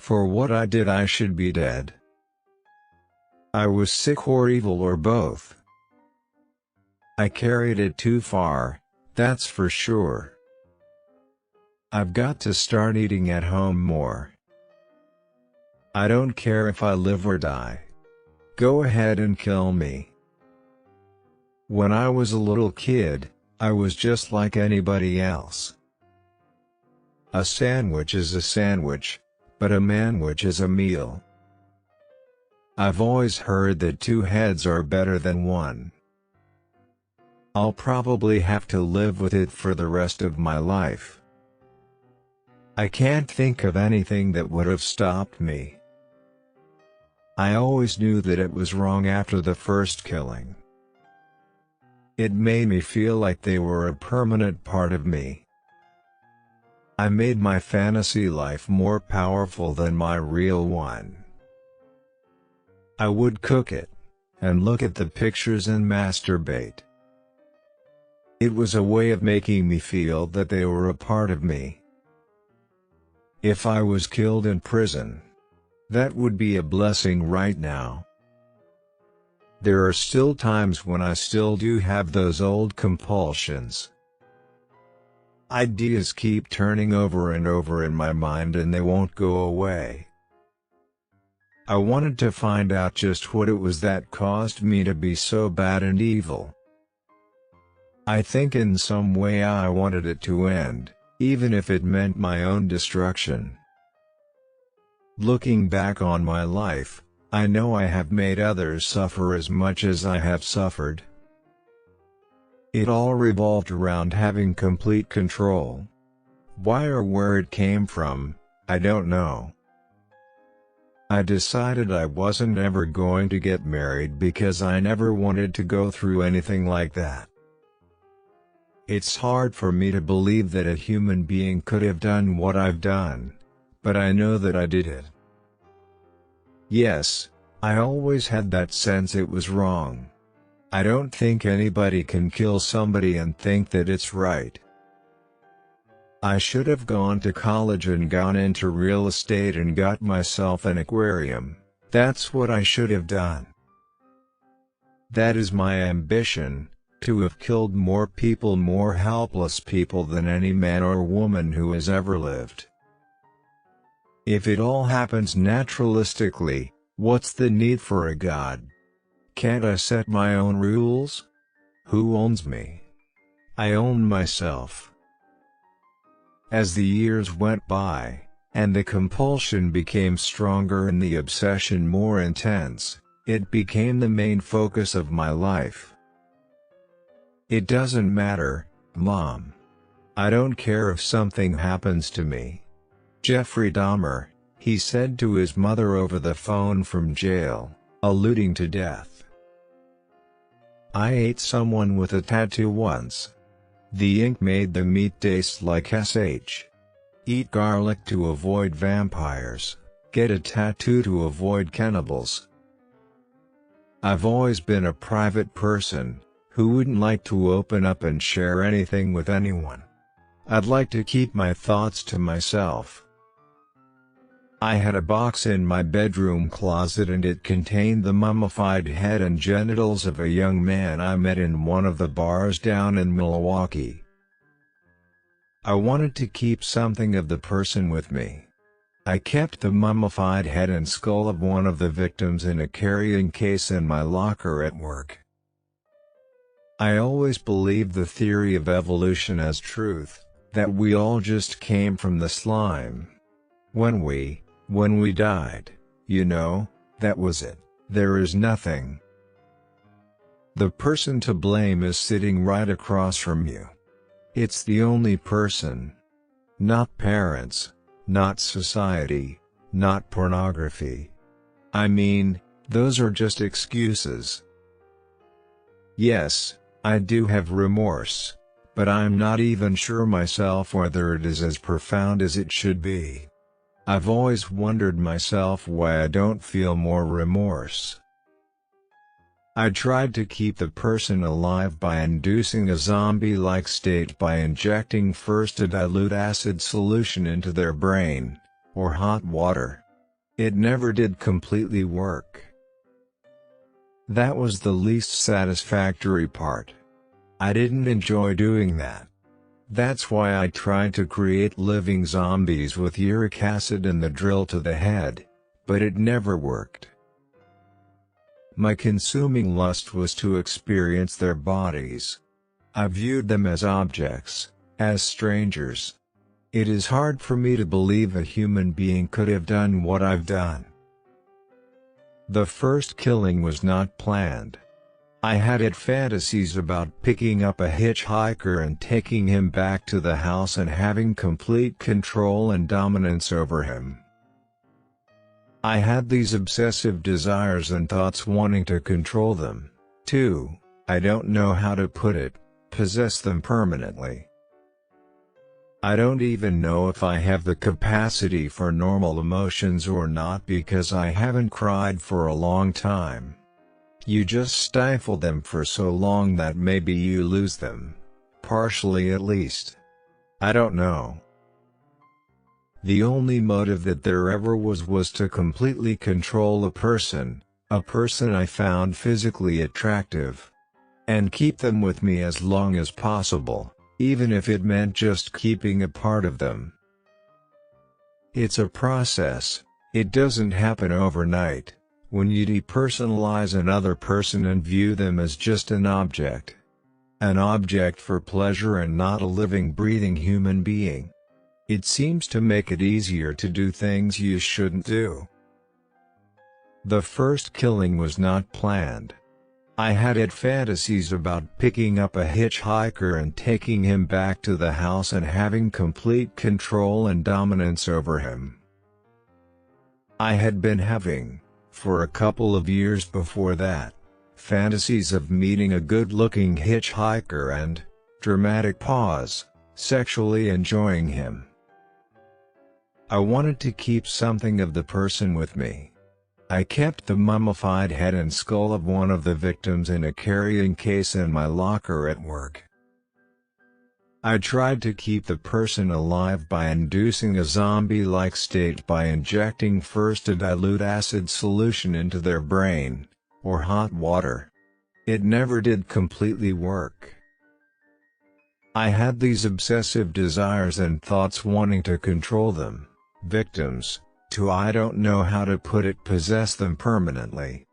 For what I did I should be dead. I was sick or evil or both. I carried it too far, that's for sure. I've got to start eating at home more. I don't care if I live or die. Go ahead and kill me. When I was a little kid, I was just like anybody else. A sandwich is a sandwich, but a manwich is a meal. I've always heard that two heads are better than one. I'll probably have to live with it for the rest of my life. I can't think of anything that would have stopped me. I always knew that it was wrong after the first killing. It made me feel like they were a permanent part of me. I made my fantasy life more powerful than my real one. I would cook it, and look at the pictures and masturbate. It was a way of making me feel that they were a part of me. If I was killed in prison, that would be a blessing right now. There are still times when I still do have those old compulsions. Ideas keep turning over and over in my mind and they won't go away. I wanted to find out just what it was that caused me to be so bad and evil. I think in some way I wanted it to end, even if it meant my own destruction. Looking back on my life, I know I have made others suffer as much as I have suffered. It all revolved around having complete control. Why or where it came from, I don't know. I decided I wasn't ever going to get married because I never wanted to go through anything like that. It's hard for me to believe that a human being could have done what I've done, but I know that I did it. Yes, I always had that sense it was wrong. I don't think anybody can kill somebody and think that it's right. I should have gone to college and gone into real estate and got myself an aquarium. That's what I should have done. That is my ambition, to have killed more people, more helpless people than any man or woman who has ever lived. If it all happens naturalistically, what's the need for a god? Can't I set my own rules? Who owns me? I own myself. As the years went by, and the compulsion became stronger and the obsession more intense, it became the main focus of my life. It doesn't matter, Mom. I don't care if something happens to me. Jeffrey Dahmer, he said to his mother over the phone from jail, alluding to death. I ate someone with a tattoo once. The ink made the meat taste like sh. Eat garlic to avoid vampires, get a tattoo to avoid cannibals. I've always been a private person, who wouldn't like to open up and share anything with anyone. I'd like to keep my thoughts to myself. I had a box in my bedroom closet and it contained the mummified head and genitals of a young man I met in one of the bars down in Milwaukee. I wanted to keep something of the person with me. I kept the mummified head and skull of one of the victims in a carrying case in my locker at work. I always believed the theory of evolution as truth, that we all just came from the slime. When we died, you know, that was it. There is nothing. The person to blame is sitting right across from you. It's the only person. Not parents, not society, not pornography. I mean, those are just excuses. Yes, I do have remorse, but I'm not even sure myself whether it is as profound as it should be. I've always wondered myself why I don't feel more remorse. I tried to keep the person alive by inducing a zombie-like state by injecting first a dilute acid solution into their brain, or hot water, It never did completely work. That was the least satisfactory part. I didn't enjoy doing that. That's why I tried to create living zombies with uric acid and the drill to the head, but it never worked. My consuming lust was to experience their bodies. I viewed them as objects, as strangers. It is hard for me to believe a human being could have done what I've done. The first killing was not planned. I had fantasies about picking up a hitchhiker and taking him back to the house and having complete control and dominance over him. I had these obsessive desires and thoughts wanting to control them, too. I don't know how to put it, possess them permanently. I don't even know if I have the capacity for normal emotions or not because I haven't cried for a long time. You just stifle them for so long that maybe you lose them. Partially at least. I don't know. The only motive that there ever was to completely control a person I found physically attractive. And keep them with me as long as possible, even if it meant just keeping a part of them. It's a process, it doesn't happen overnight. When you depersonalize another person and view them as just an object for pleasure and not a living breathing human being, it seems to make it easier to do things you shouldn't do. The first killing was not planned. I had fantasies about picking up a hitchhiker and taking him back to the house and having complete control and dominance over him. I had been having, for a couple of years before that, fantasies of meeting a good-looking hitchhiker and, dramatic pause, sexually enjoying him. I wanted to keep something of the person with me. I kept the mummified head and skull of one of the victims in a carrying case in my locker at work. I tried to keep the person alive by inducing a zombie-like state by injecting first a dilute acid solution into their brain, or hot water. It never did completely work. I had these obsessive desires and thoughts wanting to control them, victims, to I don't know how to put it, possess them permanently.